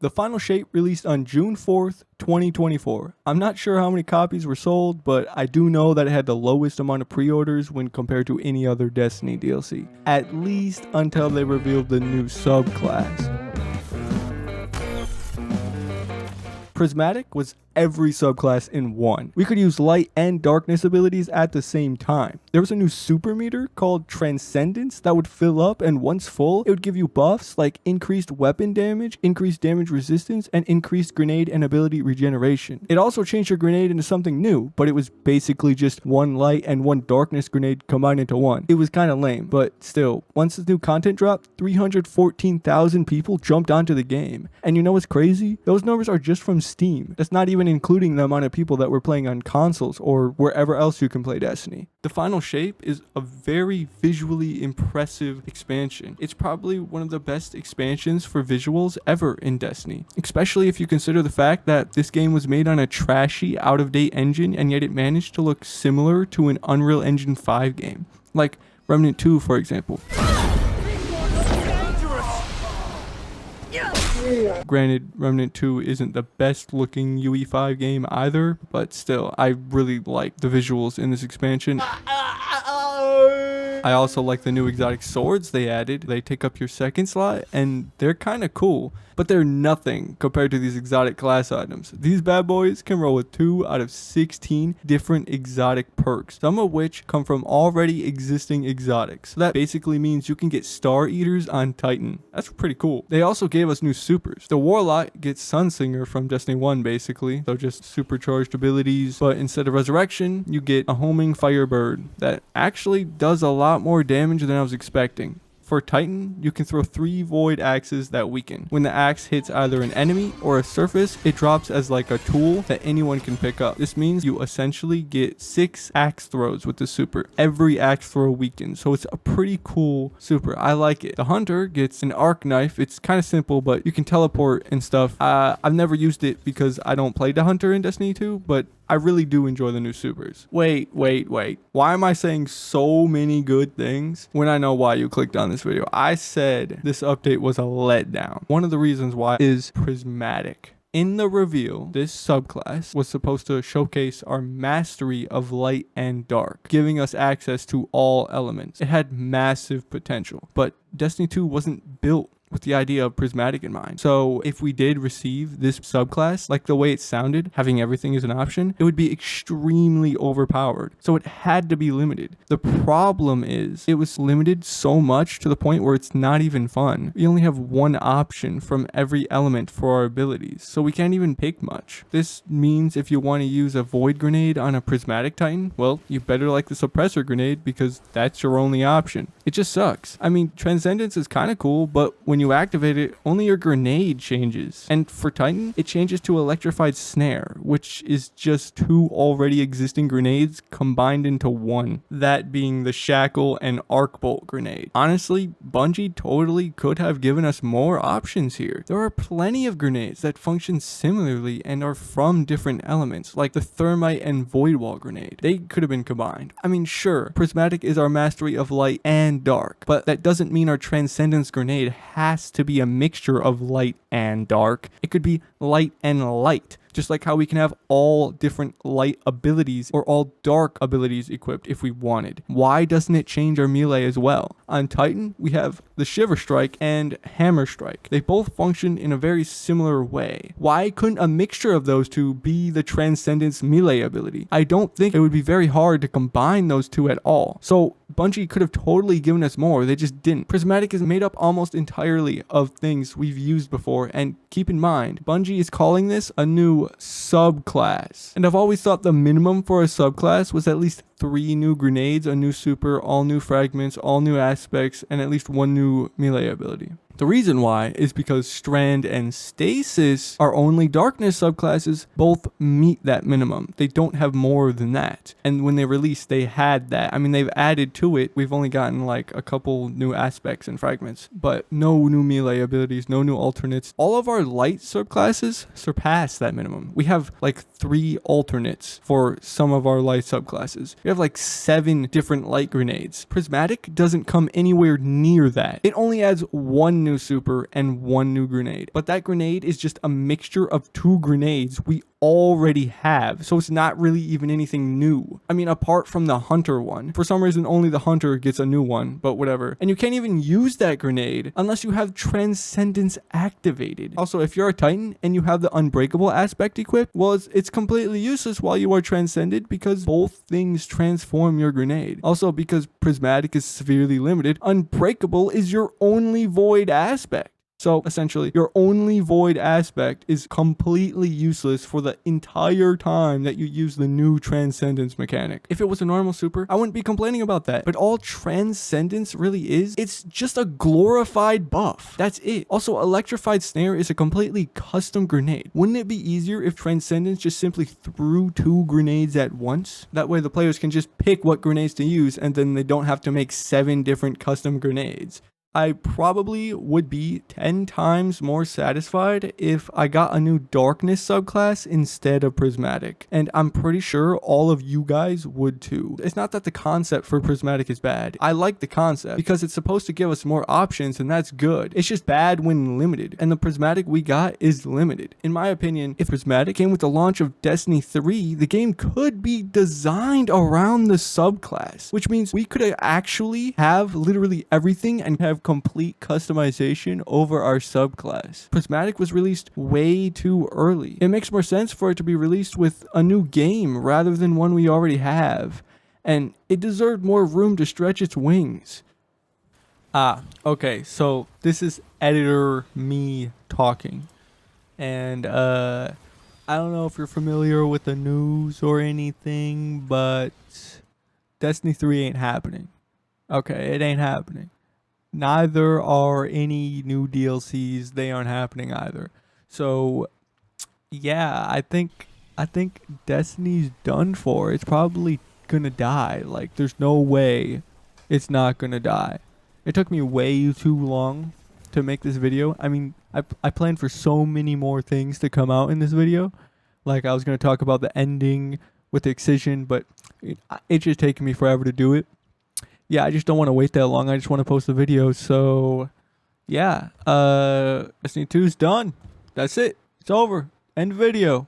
The final shape released on June 4th, 2024. I'm not sure how many copies were sold, but I do know that it had the lowest amount of pre-orders when compared to any other Destiny DLC, at least until they revealed the new subclass. Prismatic was every subclass in one. We could use light and darkness abilities at the same time. There was a new super meter called Transcendence that would fill up, and once full, it would give you buffs like increased weapon damage, increased damage resistance, and increased grenade and ability regeneration. It also changed your grenade into something new, but it was basically just one light and one darkness grenade combined into one. It was kind of lame, but still, once this new content dropped, 314,000 people jumped onto the game. And you know what's crazy? Those numbers are just from Steam. That's not even including the amount of people that were playing on consoles or wherever else you can play Destiny. The final shape is a very visually impressive expansion. It's probably one of the best expansions for visuals ever in Destiny, especially if you consider the fact that this game was made on a trashy, out-of-date engine, and yet it managed to look similar to an Unreal Engine 5 game, like Remnant 2, for example. Granted, Remnant 2 isn't the best looking UE5 game either, but still, I really like the visuals in this expansion. I also like the new exotic swords they added. They take up your second slot, and they're kind of cool, but they're nothing compared to these exotic class items. These bad boys can roll with 2 out of 16 different exotic perks, some of which come from already existing exotics. So that basically means you can get Star Eaters on Titan. That's pretty cool. They also gave us new supers. The Warlock gets Sunsinger from Destiny 1 basically, so just supercharged abilities, but instead of resurrection, you get a homing Firebird that actually does a lot more damage than I was expecting. For Titan, you can throw 3 void axes that weaken. When the axe hits either an enemy or a surface, it drops as like a tool that anyone can pick up. This means you essentially get 6 axe throws with the super. Every axe throw weakens, so it's a pretty cool super. I like it. The Hunter gets an arc knife. It's kind of simple, but you can teleport and stuff. I've never used it because I don't play the Hunter in Destiny 2, but I really do enjoy the new supers. Wait. Why am I saying so many good things when I know why you clicked on this video? I said this update was a letdown. One of the reasons why is Prismatic. In the reveal, this subclass was supposed to showcase our mastery of light and dark, giving us access to all elements. It had massive potential, but Destiny 2 wasn't built with the idea of Prismatic in mind. So if we did receive this subclass, like the way it sounded, having everything as an option, it would be extremely overpowered. So it had to be limited. The problem is it was limited so much to the point where it's not even fun. We only have one option from every element for our abilities, so we can't even pick much. This means if you want to use a Void Grenade on a Prismatic Titan, well, you better like the Suppressor Grenade because that's your only option. It just sucks. I mean, Transcendence is kind of cool, but when you activate it, only your grenade changes. And for Titan, it changes to Electrified Snare, which is just 2 already existing grenades combined into one. That being the Shackle and Arc Bolt grenade. Honestly, Bungie totally could have given us more options here. There are plenty of grenades that function similarly and are from different elements, like the Thermite and Void Wall grenade. They could have been combined. I mean, sure, Prismatic is our mastery of light and dark, but that doesn't mean our Transcendence grenade has to be a mixture of light and dark. It could be light and light, just like how we can have all different light abilities or all dark abilities equipped if we wanted. Why doesn't it change our melee as well? On Titan, we have the Shiver Strike and Hammer Strike. They both function in a very similar way. Why couldn't a mixture of those two be the Transcendence melee ability? I don't think it would be very hard to combine those two at all. So Bungie could have totally given us more, they just didn't. Prismatic is made up almost entirely of things we've used before, and keep in mind, Bungie is calling this a new subclass. And I've always thought the minimum for a subclass was at least 3 new grenades, a new super, all new fragments, all new aspects, and at least 1 new melee ability. The reason why is because Strand and Stasis, our only darkness subclasses, both meet that minimum. They don't have more than that. And when they released, they had that. I mean, they've added to it. We've only gotten like a couple new aspects and fragments, but no new melee abilities, no new alternates. All of our light subclasses surpass that minimum. We have like 3 alternates for some of our light subclasses. We have like 7 different light grenades. Prismatic doesn't come anywhere near that. It only adds 1 new super and 1 new grenade, but that grenade is just a mixture of 2 grenades we already have, so it's not really even anything new. I mean, apart from the hunter one. For some reason, only the hunter gets a new one, but whatever. And you can't even use that grenade unless you have Transcendence activated. Also, if you're a Titan and you have the Unbreakable aspect equipped, well, it's completely useless while you are Transcended because both things transform your grenade. Also, because Prismatic is severely limited, Unbreakable is your only void aspect. So essentially, your only void aspect is completely useless for the entire time that you use the new Transcendence mechanic. If it was a normal super, I wouldn't be complaining about that. But all Transcendence really is, it's just a glorified buff. That's it. Also, Electrified Snare is a completely custom grenade. Wouldn't it be easier if Transcendence just simply threw 2 grenades at once? That way the players can just pick what grenades to use and then they don't have to make 7 different custom grenades. I probably would be 10 times more satisfied if I got a new Darkness subclass instead of Prismatic. And I'm pretty sure all of you guys would too. It's not that the concept for Prismatic is bad. I like the concept because it's supposed to give us more options and that's good. It's just bad when limited. And the Prismatic we got is limited. In my opinion, if Prismatic came with the launch of Destiny 3, the game could be designed around the subclass. Which means we could actually have literally everything and have complete customization over our subclass. Prismatic was released way too early. It makes more sense for it to be released with a new game rather than one we already have. And it deserved more room to stretch its wings. Okay, so this is editor me talking. And I don't know if you're familiar with the news or anything, but Destiny 3 ain't happening. Okay, it ain't happening. Neither are any new DLCs. They aren't happening either. So, yeah, I think Destiny's done for. It's probably gonna die. Like, there's no way it's not gonna die. It took me way too long to make this video. I mean, I planned for so many more things to come out in this video. Like, I was gonna talk about the ending with the Excision, but it's just taking me forever to do it. Yeah, I just don't want to wait that long. I just want to post the video. So, yeah. Destiny 2's done. That's it. It's over. End video.